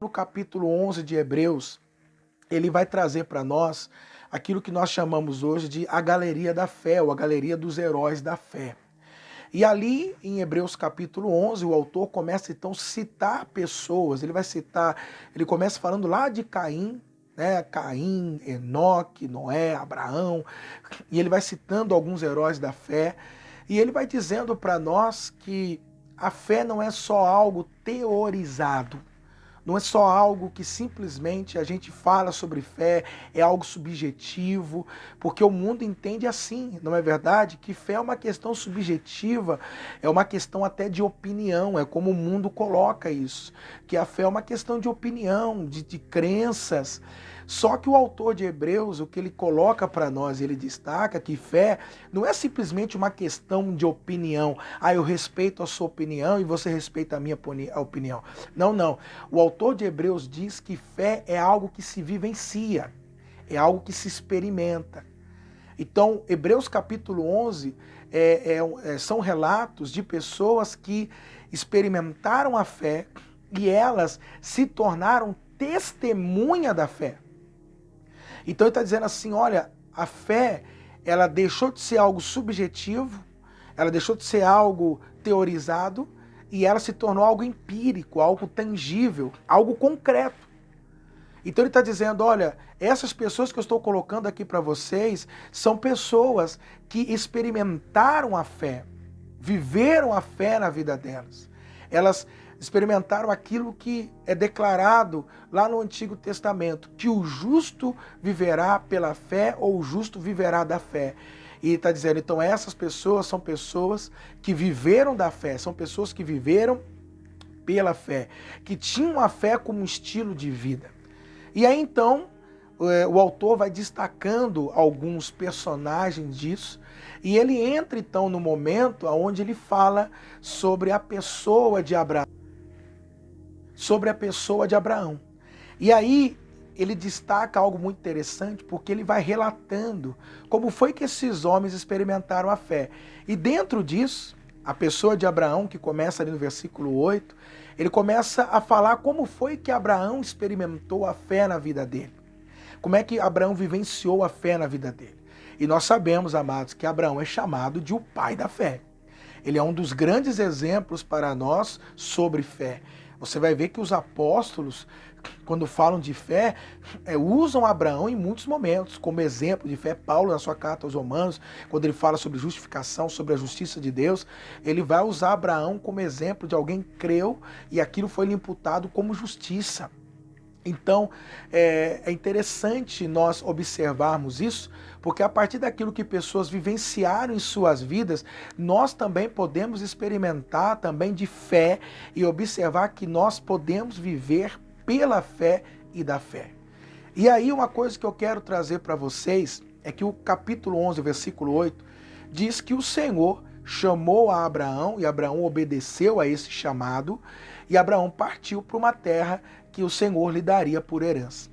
No capítulo 11 de Hebreus, ele vai trazer para nós aquilo que nós chamamos hoje de a galeria da fé, ou a galeria dos heróis da fé. E ali em Hebreus capítulo 11, o autor começa então a citar pessoas, ele começa falando lá de Caim, né? Caim, Enoque, Noé, Abraão, e ele vai citando alguns heróis da fé, e ele vai dizendo para nós que a fé não é só algo teorizado, não é só algo que simplesmente a gente fala sobre fé, é algo subjetivo, porque o mundo entende assim, não é verdade? Que fé é uma questão subjetiva, é uma questão até de opinião, é como o mundo coloca isso, que a fé é uma questão de opinião, de crenças. Só que o autor de Hebreus, o que ele coloca para nós, ele destaca que fé não é simplesmente uma questão de opinião. Ah, eu respeito a sua opinião e você respeita a minha opinião. Não, não. O autor de Hebreus diz que fé é algo que se vivencia, é algo que se experimenta. Então, Hebreus capítulo 11 são relatos de pessoas que experimentaram a fé e elas se tornaram testemunha da fé. Então ele está dizendo assim, olha, a fé, ela deixou de ser algo subjetivo, ela deixou de ser algo teorizado e ela se tornou algo empírico, algo tangível, algo concreto. Então ele está dizendo, olha, essas pessoas que eu estou colocando aqui para vocês são pessoas que experimentaram a fé, viveram a fé na vida delas. Elas experimentaram aquilo que é declarado lá no Antigo Testamento, que o justo viverá pela fé ou o justo viverá da fé. E está dizendo, então essas pessoas são pessoas que viveram da fé, são pessoas que viveram pela fé, que tinham a fé como estilo de vida. E aí então o autor vai destacando alguns personagens disso, e ele entra então no momento onde ele fala sobre a pessoa de Abraão. Sobre a pessoa de Abraão. E aí ele destaca algo muito interessante, porque ele vai relatando como foi que esses homens experimentaram a fé. E dentro disso, a pessoa de Abraão, que começa ali no versículo 8, ele começa a falar como foi que Abraão experimentou a fé na vida dele. Como é que Abraão vivenciou a fé na vida dele. E nós sabemos, amados, que Abraão é chamado de o pai da fé. Ele é um dos grandes exemplos para nós sobre fé. Você vai ver que os apóstolos, quando falam de fé, usam Abraão em muitos momentos, como exemplo de fé. Paulo, na sua carta aos Romanos, quando ele fala sobre justificação, sobre a justiça de Deus, ele vai usar Abraão como exemplo de alguém que creu e aquilo foi lhe imputado como justiça. Então, é interessante nós observarmos isso, porque a partir daquilo que pessoas vivenciaram em suas vidas, nós também podemos experimentar também de fé e observar que nós podemos viver pela fé e da fé. E aí uma coisa que eu quero trazer para vocês é que o capítulo 11, versículo 8, diz que o Senhor chamou a Abraão e Abraão obedeceu a esse chamado e Abraão partiu para uma terra que o Senhor lhe daria por herança.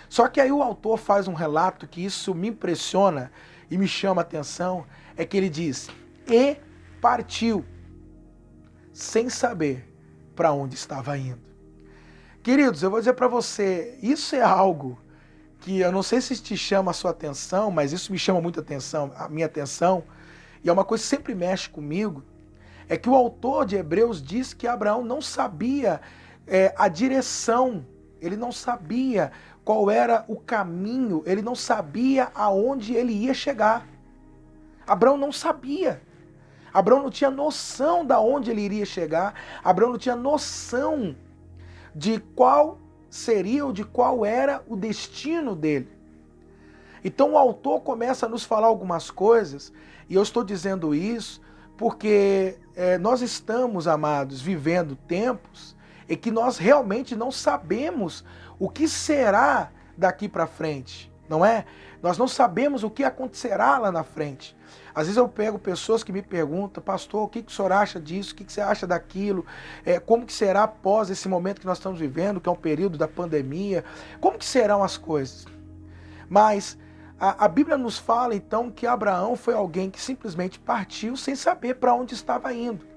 Só que aí o autor faz um relato que isso me impressiona e me chama a atenção, é que ele diz, e partiu, sem saber para onde estava indo. Queridos, eu vou dizer para você, isso é algo que eu não sei se te chama a sua atenção, mas isso me chama muito a minha atenção, e é uma coisa que sempre mexe comigo, é que o autor de Hebreus diz que Abraão não sabia a direção, ele não sabia qual era o caminho, ele não sabia aonde ele ia chegar. Abraão não sabia. Abraão não tinha noção de onde ele iria chegar. Abraão não tinha noção de qual seria ou de qual era o destino dele. Então o autor começa a nos falar algumas coisas, e eu estou dizendo isso porque nós estamos, amados, vivendo tempos em que nós realmente não sabemos o que será daqui para frente, não é? Nós não sabemos o que acontecerá lá na frente. Às vezes eu pego pessoas que me perguntam, pastor, o que o senhor acha disso? O que você acha daquilo? Como que será após esse momento que nós estamos vivendo, que é um período da pandemia? Como que serão as coisas? Mas a Bíblia nos fala então que Abraão foi alguém que simplesmente partiu sem saber para onde estava indo.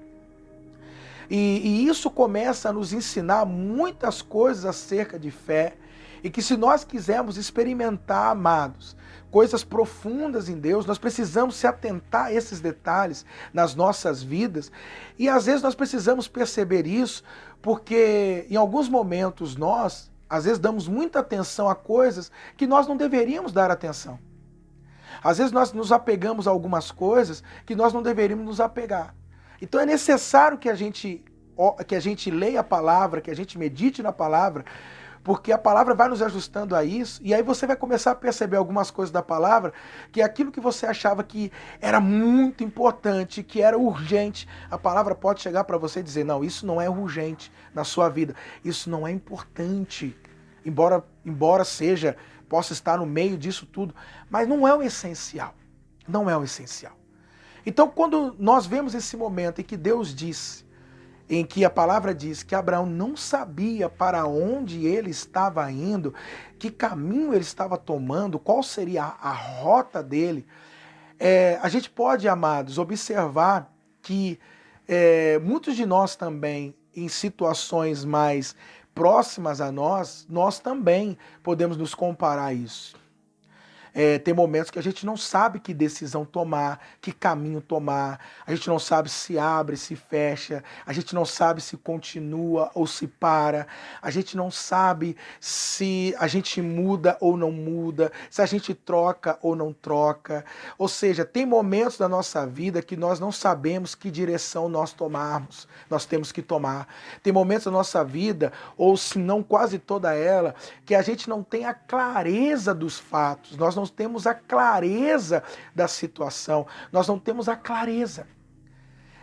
E isso começa a nos ensinar muitas coisas acerca de fé, e que se nós quisermos experimentar, amados, coisas profundas em Deus, nós precisamos se atentar a esses detalhes nas nossas vidas, e às vezes nós precisamos perceber isso, porque em alguns momentos nós, às vezes, damos muita atenção a coisas que nós não deveríamos dar atenção. Às vezes nós nos apegamos a algumas coisas que nós não deveríamos nos apegar. Então é necessário que a gente leia a palavra, que a gente medite na palavra, porque a palavra vai nos ajustando a isso, e aí você vai começar a perceber algumas coisas da palavra, que aquilo que você achava que era muito importante, que era urgente, a palavra pode chegar para você e dizer, não, isso não é urgente na sua vida, isso não é importante, embora possa estar no meio disso tudo, mas não é o essencial, não é o essencial. Então quando nós vemos esse momento em que Deus disse, em que a palavra diz que Abraão não sabia para onde ele estava indo, que caminho ele estava tomando, qual seria a rota dele, a gente pode, amados, observar que muitos de nós também, em situações mais próximas a nós também podemos nos comparar a isso. Tem momentos que a gente não sabe que decisão tomar, que caminho tomar, a gente não sabe se abre, se fecha, a gente não sabe se continua ou se para, a gente não sabe se a gente muda ou não muda, se a gente troca ou não troca. Ou seja, tem momentos da nossa vida que nós não sabemos que direção nós temos que tomar. Tem momentos da nossa vida, ou se não quase toda ela, que a gente não tem a clareza dos fatos, nós não temos a clareza da situação, nós não temos a clareza.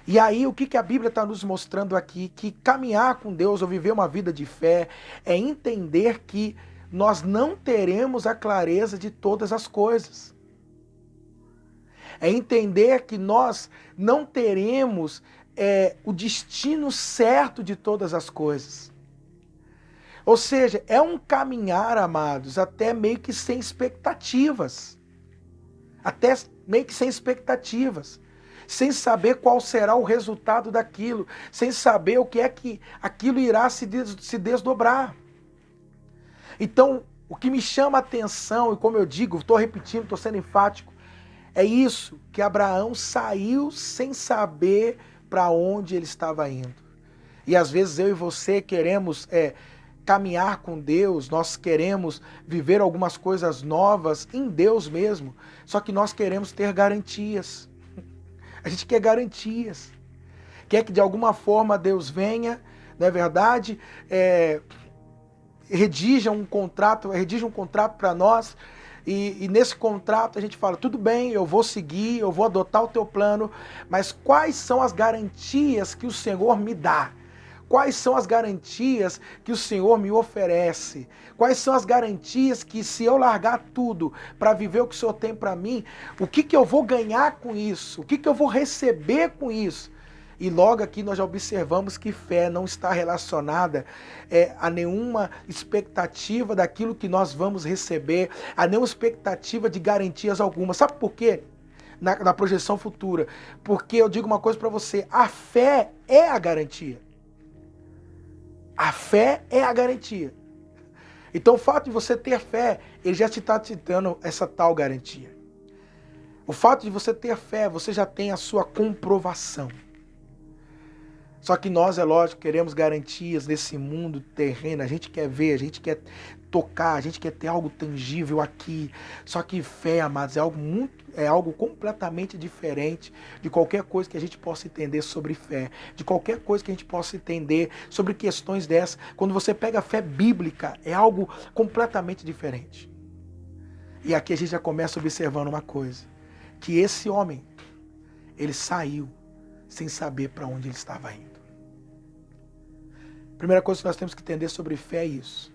E aí o que a Bíblia está nos mostrando aqui? Que caminhar com Deus ou viver uma vida de fé é entender que nós não teremos a clareza de todas as coisas. É entender que nós não teremos o destino certo de todas as coisas. Ou seja, é um caminhar, amados, até meio que sem expectativas. Até meio que sem expectativas. Sem saber qual será o resultado daquilo. Sem saber o que é que aquilo irá se desdobrar. Então, o que me chama a atenção, e como eu digo, estou repetindo, estou sendo enfático, é isso, que Abraão saiu sem saber para onde ele estava indo. E às vezes eu e você queremos caminhar com Deus, nós queremos viver algumas coisas novas em Deus mesmo, só que nós queremos ter garantias. A gente quer garantias. Quer que de alguma forma Deus venha, não é verdade? Redija um contrato para nós, e nesse contrato a gente fala, tudo bem, eu vou seguir, eu vou adotar o teu plano, mas quais são as garantias que o Senhor me dá? Quais são as garantias que o Senhor me oferece? Quais são as garantias que, se eu largar tudo para viver o que o Senhor tem para mim, o que eu vou ganhar com isso? O que eu vou receber com isso? E logo aqui nós já observamos que fé não está relacionada a nenhuma expectativa daquilo que nós vamos receber, a nenhuma expectativa de garantias alguma. Sabe por quê? Na projeção futura. Porque eu digo uma coisa para você, a fé é a garantia. A fé é a garantia. Então o fato de você ter fé, ele já te está te dando essa tal garantia. O fato de você ter fé, você já tem a sua comprovação. Só que nós, é lógico, queremos garantias nesse mundo terreno, a gente quer ver, a gente quer tocar, a gente quer ter algo tangível aqui. Só que fé, amados, é algo completamente diferente de qualquer coisa que a gente possa entender sobre fé, de qualquer coisa que a gente possa entender sobre questões dessas. Quando você pega a fé bíblica, é algo completamente diferente. E aqui a gente já começa observando uma coisa, que esse homem, ele saiu sem saber para onde ele estava indo. Primeira coisa que nós temos que entender sobre fé é isso.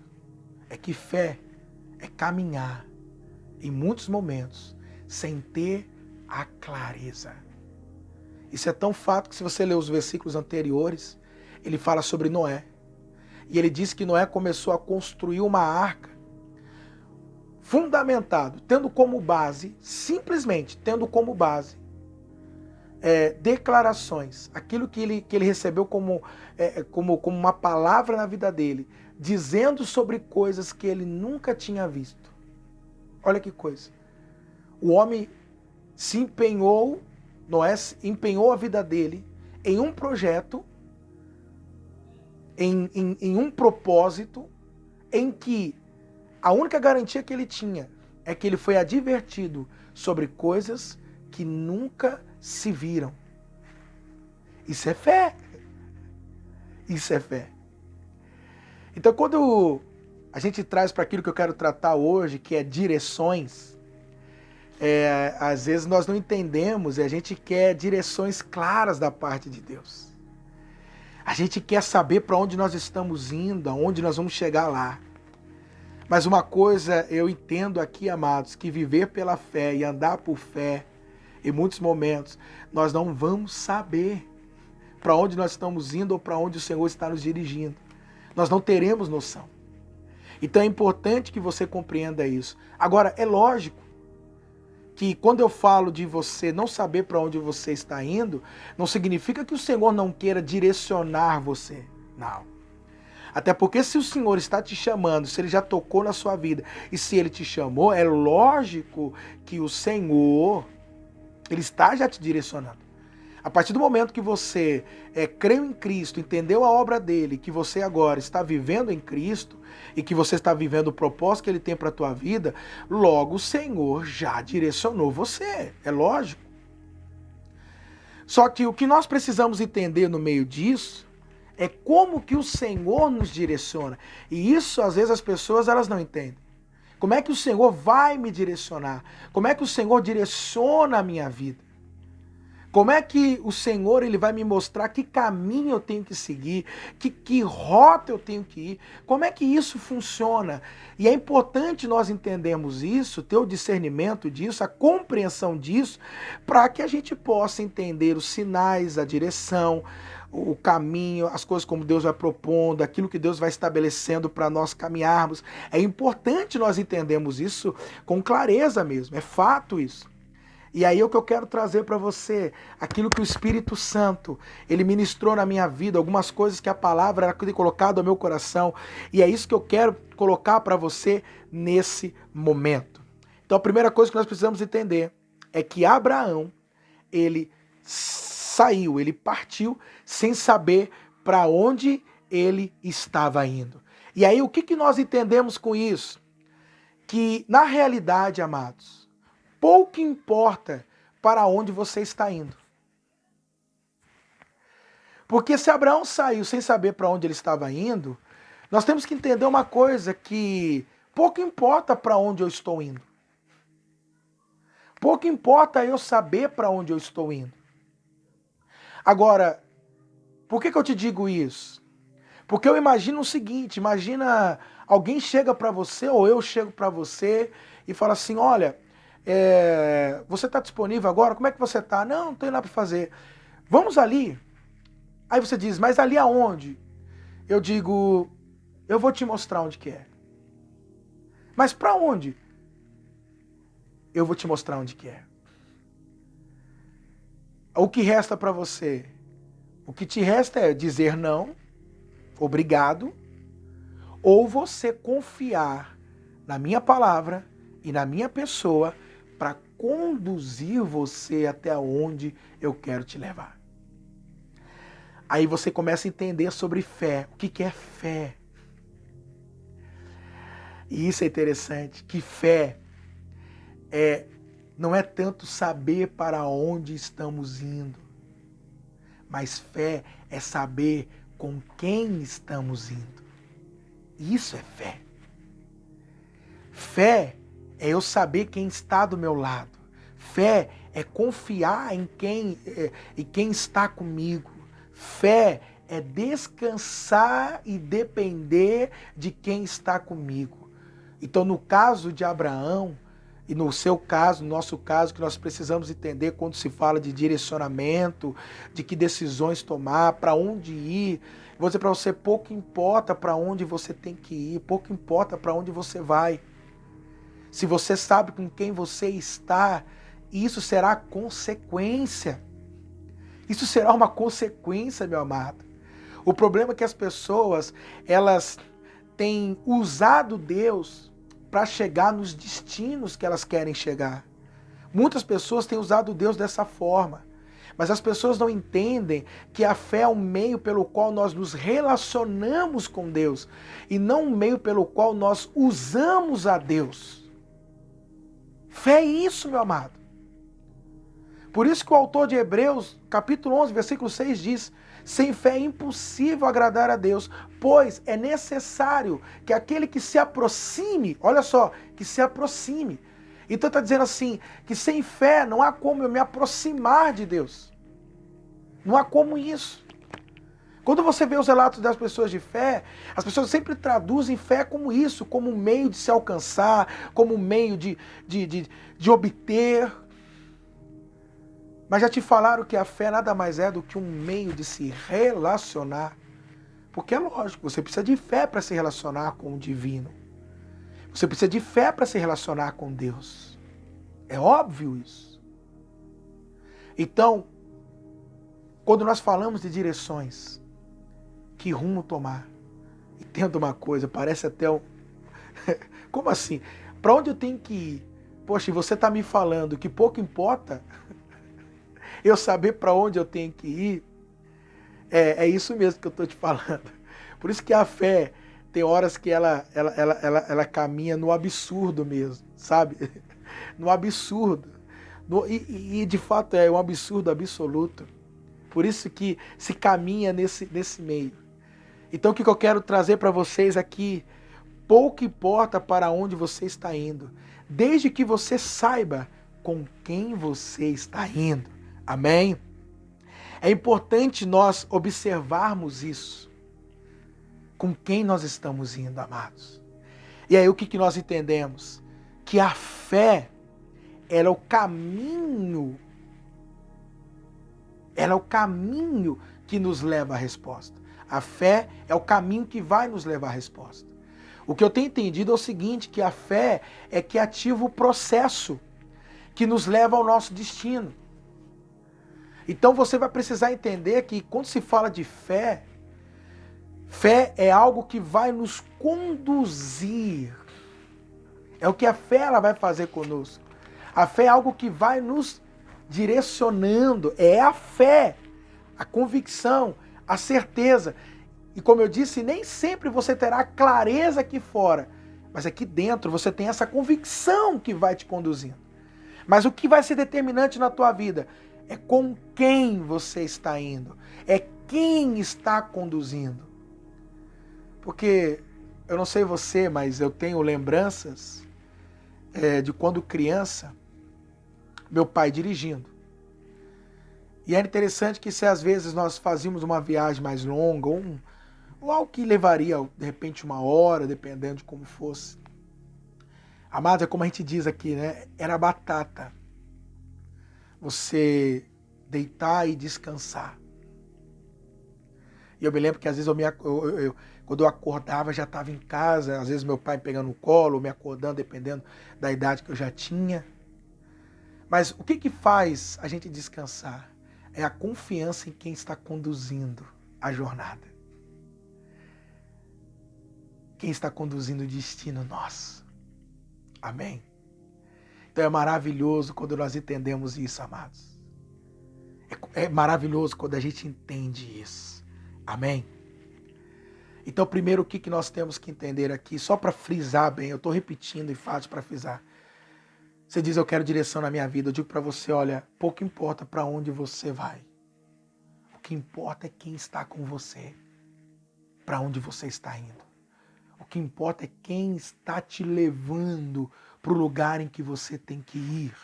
É que fé é caminhar em muitos momentos sem ter a clareza. Isso é tão fato que, se você ler os versículos anteriores, ele fala sobre Noé. E ele diz que Noé começou a construir uma arca fundamentado, tendo como base, simplesmente tendo como base, declarações, aquilo que ele recebeu como uma palavra na vida dele, dizendo sobre coisas que ele nunca tinha visto. Olha que coisa. O homem se empenhou, Noé empenhou a vida dele em um projeto, em um propósito, em que a única garantia que ele tinha é que ele foi advertido sobre coisas que nunca se viram. Isso é fé. Isso é fé. Então, quando a gente traz para aquilo que eu quero tratar hoje, que é direções, às vezes nós não entendemos e a gente quer direções claras da parte de Deus. A gente quer saber para onde nós estamos indo, aonde nós vamos chegar lá. Mas uma coisa eu entendo aqui, amados, que viver pela fé e andar por fé, em muitos momentos, nós não vamos saber para onde nós estamos indo ou para onde o Senhor está nos dirigindo. Nós não teremos noção. Então é importante que você compreenda isso. Agora, é lógico que quando eu falo de você não saber para onde você está indo, não significa que o Senhor não queira direcionar você. Não. Até porque se o Senhor está te chamando, se Ele já tocou na sua vida e se Ele te chamou, é lógico que o Senhor, Ele está já te direcionando. A partir do momento que você creu em Cristo, entendeu a obra dele, que você agora está vivendo em Cristo e que você está vivendo o propósito que ele tem para a tua vida, logo o Senhor já direcionou você, é lógico. Só que o que nós precisamos entender no meio disso é como que o Senhor nos direciona. E isso às vezes as pessoas elas não entendem. Como é que o Senhor vai me direcionar? Como é que o Senhor direciona a minha vida? Como é que o Senhor ele vai me mostrar que caminho eu tenho que seguir, que rota eu tenho que ir? Como é que isso funciona? E é importante nós entendermos isso, ter o discernimento disso, a compreensão disso, para que a gente possa entender os sinais, a direção, o caminho, as coisas como Deus vai propondo, aquilo que Deus vai estabelecendo para nós caminharmos. É importante nós entendermos isso com clareza mesmo, é fato isso. E aí é o que eu quero trazer para você, aquilo que o Espírito Santo, ele ministrou na minha vida, algumas coisas que a palavra era colocada ao meu coração, e é isso que eu quero colocar para você nesse momento. Então a primeira coisa que nós precisamos entender é que Abraão, ele saiu, ele partiu sem saber para onde ele estava indo. E aí o que nós entendemos com isso? Que na realidade, amados, pouco importa para onde você está indo. Porque se Abraão saiu sem saber para onde ele estava indo, nós temos que entender uma coisa, que pouco importa para onde eu estou indo. Pouco importa eu saber para onde eu estou indo. Agora, por que eu te digo isso? Porque eu imagino o seguinte, imagina alguém chega para você, ou eu chego para você e fala assim, olha, você está disponível agora? Como é que você está? Não, não tenho nada para fazer. Vamos ali. Aí você diz, mas ali aonde? Eu digo, eu vou te mostrar onde que é. Mas para onde? Eu vou te mostrar onde que é. O que resta para você? O que te resta é dizer não, obrigado, ou você confiar na minha palavra e na minha pessoa para conduzir você até onde eu quero te levar. Aí você começa a entender sobre fé. O que é fé? E isso é interessante, que fé não é tanto saber para onde estamos indo, mas fé é saber com quem estamos indo. Isso é fé. Fé é eu saber quem está do meu lado. Fé é confiar em quem está comigo. Fé é descansar e depender de quem está comigo. Então, no caso de Abraão, e no seu caso, no nosso caso, que nós precisamos entender quando se fala de direcionamento, de que decisões tomar, para onde ir. Vou dizer para você, pouco importa para onde você tem que ir, pouco importa para onde você vai. Se você sabe com quem você está, isso será consequência. Isso será uma consequência, meu amado. O problema é que as pessoas, elas têm usado Deus para chegar nos destinos que elas querem chegar. Muitas pessoas têm usado Deus dessa forma. Mas as pessoas não entendem que a fé é um meio pelo qual nós nos relacionamos com Deus e não um meio pelo qual nós usamos a Deus. Fé é isso, meu amado. Por isso que o autor de Hebreus, capítulo 11, versículo 6 diz: sem fé é impossível agradar a Deus, pois é necessário que aquele que se aproxime, olha só, que se aproxime. Então está dizendo assim, que sem fé não há como eu me aproximar de Deus. Não há como isso. Quando você vê os relatos das pessoas de fé, as pessoas sempre traduzem fé como isso, como um meio de se alcançar, como um meio de obter. Mas já te falaram que a fé nada mais é do que um meio de se relacionar. Porque é lógico, você precisa de fé para se relacionar com o divino. Você precisa de fé para se relacionar com Deus. É óbvio isso. Então, quando nós falamos de direções, que rumo tomar? Entenda uma coisa, parece até um... Como assim? Para onde eu tenho que ir? Poxa, e você está me falando que pouco importa eu saber para onde eu tenho que ir? É isso mesmo que eu estou te falando. Por isso que a fé tem horas que ela caminha no absurdo mesmo, sabe? No absurdo. E de fato é um absurdo absoluto. Por isso que se caminha nesse meio. Então o que eu quero trazer para vocês aqui, pouco importa para onde você está indo, desde que você saiba com quem você está indo. Amém? É importante nós observarmos isso. Com quem nós estamos indo, amados. E aí o que nós entendemos? Que a fé, ela é o caminho. Ela é o caminho que nos leva à resposta. A fé é o caminho que vai nos levar à resposta. O que eu tenho entendido é o seguinte, que a fé é que ativa o processo que nos leva ao nosso destino. Então você vai precisar entender que quando se fala de fé, fé é algo que vai nos conduzir. É o que a fé ela vai fazer conosco. A fé é algo que vai nos direcionando. É a fé, a convicção, a certeza. E como eu disse, nem sempre você terá clareza aqui fora, mas aqui dentro você tem essa convicção que vai te conduzindo. Mas o que vai ser determinante na tua vida é com quem você está indo, é quem está conduzindo. Porque eu não sei você, mas eu tenho lembranças de quando criança, meu pai dirigindo. E era interessante que se às vezes nós fazíamos uma viagem mais longa, ou algo que levaria de repente 1 hora, dependendo de como fosse. Amado, é como a gente diz aqui, né? Era batata. Você deitar e descansar. E eu me lembro que às vezes quando eu acordava já estava em casa, às vezes meu pai pegando no colo, me acordando, dependendo da idade que eu já tinha. Mas o que faz a gente descansar? É a confiança em quem está conduzindo a jornada. Quem está conduzindo o destino nosso. Amém? Então é maravilhoso quando nós entendemos isso, amados. É maravilhoso quando a gente entende isso. Amém? Então, primeiro, o que nós temos que entender aqui, só para frisar bem, eu estou repetindo e fácil para frisar. Você diz, eu quero direção na minha vida. Eu digo para você, olha, pouco importa para onde você vai. O que importa é quem está com você, para onde você está indo. O que importa é quem está te levando para o lugar em que você tem que ir.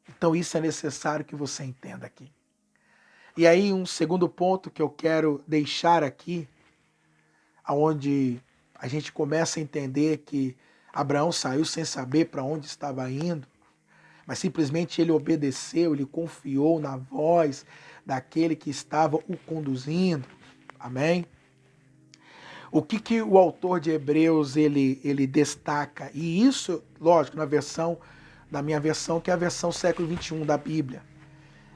Então isso é necessário que você entenda aqui. E aí um segundo ponto que eu quero deixar aqui, onde a gente começa a entender que Abraão saiu sem saber para onde estava indo, mas simplesmente ele obedeceu, ele confiou na voz daquele que estava o conduzindo. Amém? O que o autor de Hebreus ele destaca? E isso, lógico, na minha versão, que é a versão século XXI da Bíblia.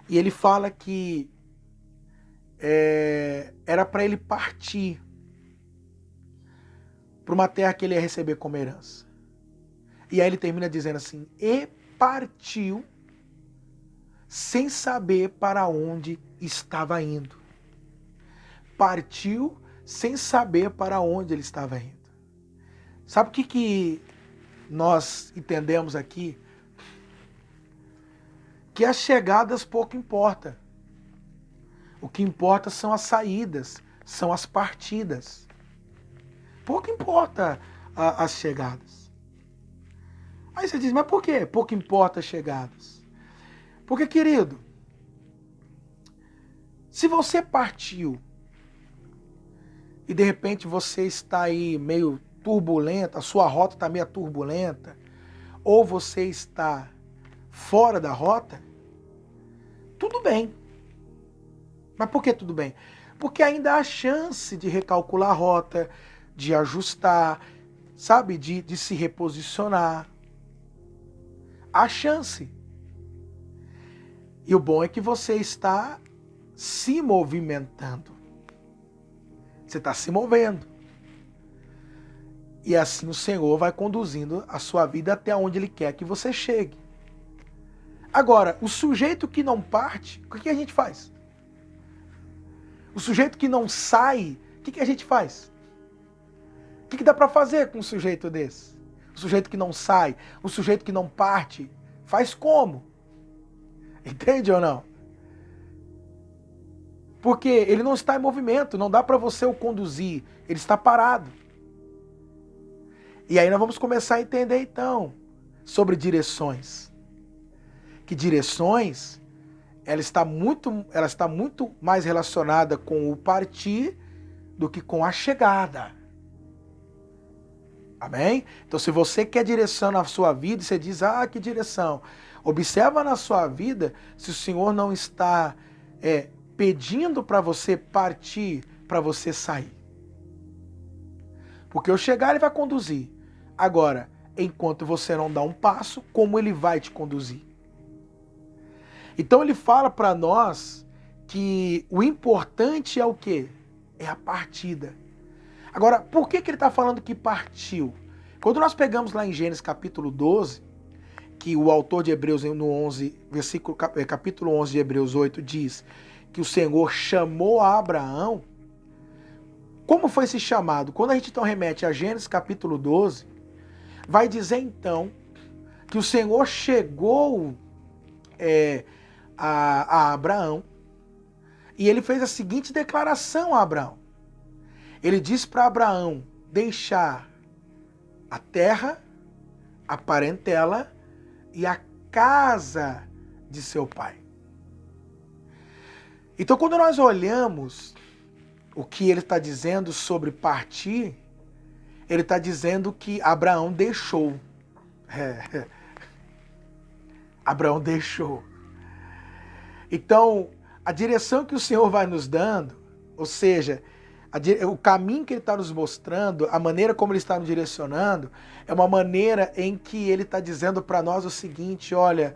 E ele fala que era para ele partir para uma terra que ele ia receber como herança. E aí ele termina dizendo assim: e partiu sem saber para onde estava indo. Partiu sem saber para onde ele estava indo. Sabe o que nós entendemos aqui? Que as chegadas pouco importa. O que importa são as saídas, são as partidas. Pouco importa as chegadas. Aí você diz, mas por quê? Pouco importa as chegadas. Porque, querido, se você partiu e de repente você está aí meio turbulenta, a sua rota está meio turbulenta, ou você está fora da rota, tudo bem. Mas por que tudo bem? Porque ainda há chance de recalcular a rota, de ajustar, sabe? De se reposicionar. Há chance. E o bom é que você está se movimentando. Você está se movendo. E assim o Senhor vai conduzindo a sua vida até onde Ele quer que você chegue. Agora, o sujeito que não parte, o que a gente faz? O sujeito que não sai, o que a gente faz? O que dá para fazer com um sujeito desse? O sujeito que não sai, o sujeito que não parte, faz como? Entende ou não? Porque ele não está em movimento, não dá para você o conduzir, ele está parado. E aí nós vamos começar a entender então sobre direções. Que direções, ela está muito mais relacionada com o partir do que com a chegada. Amém? Então se você quer direção na sua vida, você diz, que direção? Observa na sua vida se o Senhor não está pedindo para você partir, para você sair. Porque eu chegar, Ele vai conduzir. Agora, enquanto você não dá um passo, como Ele vai te conduzir? Então Ele fala para nós que o importante é o quê? É a partida. Agora, por que Ele está falando que partiu? Quando nós pegamos lá em Gênesis capítulo 12, que o autor de Hebreus no 11, capítulo 11 de Hebreus 8 diz que o Senhor chamou a Abraão. Como foi esse chamado? Quando a gente então remete a Gênesis capítulo 12, vai dizer então que o Senhor chegou a Abraão e ele fez a seguinte declaração a Abraão. Ele disse para Abraão deixar a terra, a parentela e a casa de seu pai. Então, quando nós olhamos o que ele está dizendo sobre partir, ele está dizendo que Abraão deixou. Abraão deixou. Então, a direção que o Senhor vai nos dando, ou seja, o caminho que Ele está nos mostrando, a maneira como Ele está nos direcionando, é uma maneira em que Ele está dizendo para nós o seguinte, olha,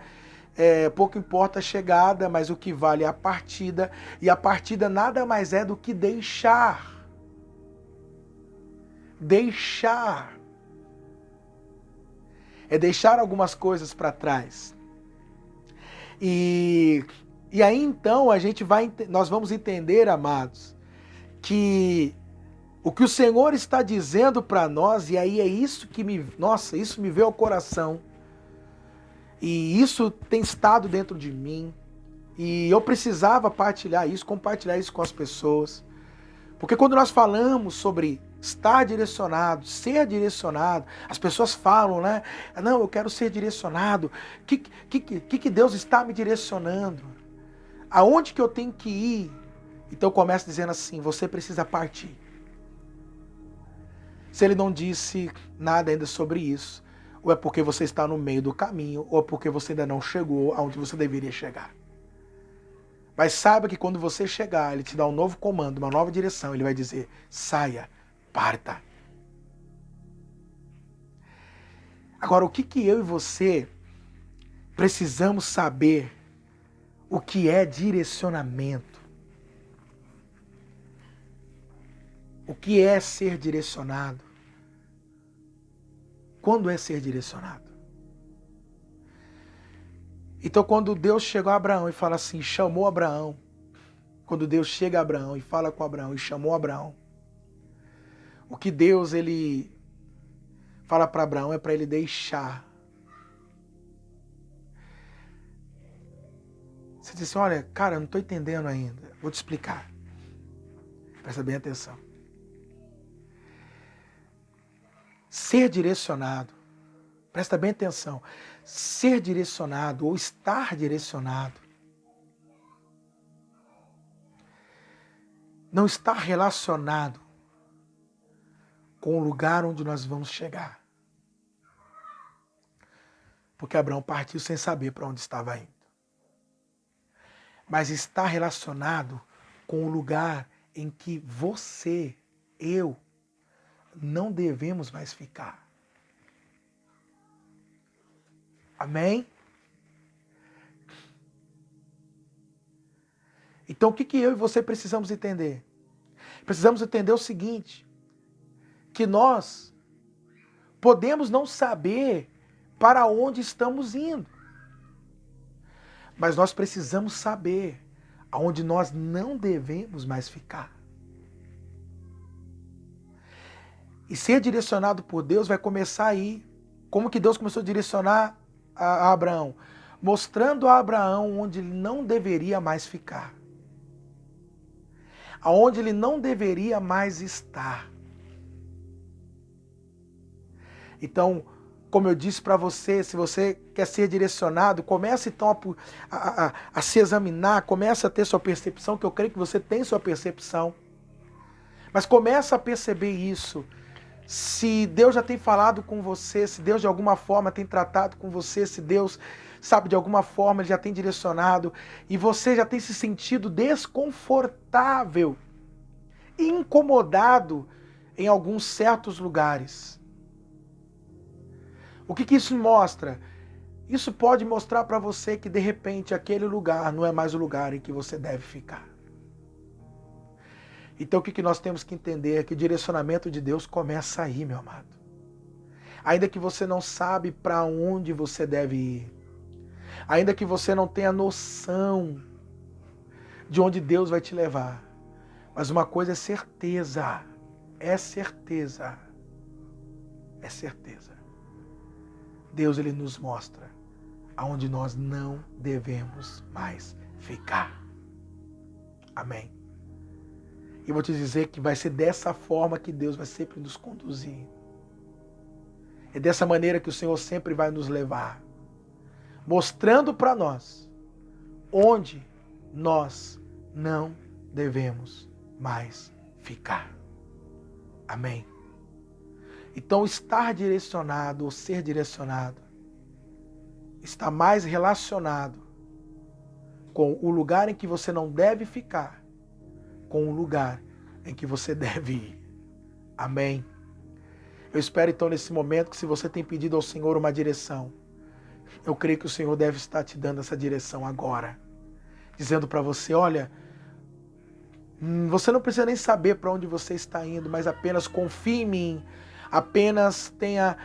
pouco importa a chegada, mas o que vale é a partida, e a partida nada mais é do que deixar. Deixar. É deixar algumas coisas para trás. E aí então nós vamos entender, amados, que o que o Senhor está dizendo para nós, e aí é isso que isso me veio ao coração. E isso tem estado dentro de mim. E eu precisava compartilhar isso com as pessoas. Porque quando nós falamos sobre estar direcionado, ser direcionado, as pessoas falam, né? Não, eu quero ser direcionado. O que Deus está me direcionando? Aonde que eu tenho que ir? Então eu começo dizendo assim, você precisa partir. Se ele não disse nada ainda sobre isso, ou é porque você está no meio do caminho, ou é porque você ainda não chegou aonde você deveria chegar. Mas saiba que quando você chegar, ele te dá um novo comando, uma nova direção, ele vai dizer, saia, parta. Agora, o que eu e você precisamos saber? o que é direcionamento. O que é ser direcionado? Quando é ser direcionado? Então, quando Deus chegou a Abraão e fala assim, chamou Abraão, quando Deus chega a Abraão e fala com Abraão e chamou Abraão, o que Deus ele fala para Abraão é para ele deixar. Você diz assim, olha, cara, eu não estou entendendo ainda. Vou te explicar. Presta bem atenção. Ser direcionado, presta bem atenção, ser direcionado ou estar direcionado não está relacionado com o lugar onde nós vamos chegar. Porque Abraão partiu sem saber para onde estava indo. Mas está relacionado com o lugar em que você, eu, não devemos mais ficar. Amém? Então o que eu e você precisamos entender? Precisamos entender o seguinte, que nós podemos não saber para onde estamos indo, mas nós precisamos saber aonde nós não devemos mais ficar. E ser direcionado por Deus vai começar aí. Como que Deus começou a direcionar a Abraão? Mostrando a Abraão onde ele não deveria mais ficar. Aonde ele não deveria mais estar. Então, como eu disse para você, se você quer ser direcionado, comece então a se examinar, comece a ter sua percepção, que eu creio que você tem sua percepção. Mas comece a perceber isso. Se Deus já tem falado com você, se Deus de alguma forma tem tratado com você, se Deus, sabe, de alguma forma Ele já tem direcionado e você já tem se sentido desconfortável, incomodado em alguns certos lugares. O que isso mostra? Isso pode mostrar para você que de repente aquele lugar não é mais o lugar em que você deve ficar. Então o que nós temos que entender é que o direcionamento de Deus começa aí, meu amado. Ainda que você não sabe para onde você deve ir, ainda que você não tenha noção de onde Deus vai te levar, mas uma coisa é certeza, é certeza, é certeza. Deus ele nos mostra aonde nós não devemos mais ficar. Amém. E vou te dizer que vai ser dessa forma que Deus vai sempre nos conduzir. É dessa maneira que o Senhor sempre vai nos levar. Mostrando para nós onde nós não devemos mais ficar. Amém. Então estar direcionado ou ser direcionado está mais relacionado com o lugar em que você não deve ficar, com o lugar em que você deve ir. Amém? Eu espero então nesse momento que se você tem pedido ao Senhor uma direção, eu creio que o Senhor deve estar te dando essa direção agora. Dizendo para você, olha, você não precisa nem saber para onde você está indo, mas apenas confie em mim, apenas tenha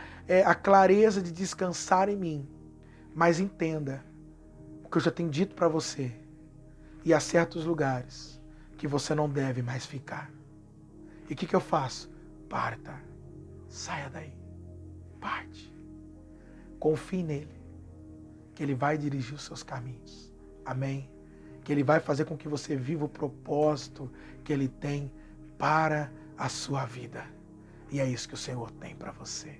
a clareza de descansar em mim. Mas entenda o que eu já tenho dito para você. E há certos lugares que você não deve mais ficar. E o que eu faço? Parta. Saia daí. Parte. Confie nele. Que ele vai dirigir os seus caminhos. Amém? Que ele vai fazer com que você viva o propósito que ele tem para a sua vida. E é isso que o Senhor tem para você.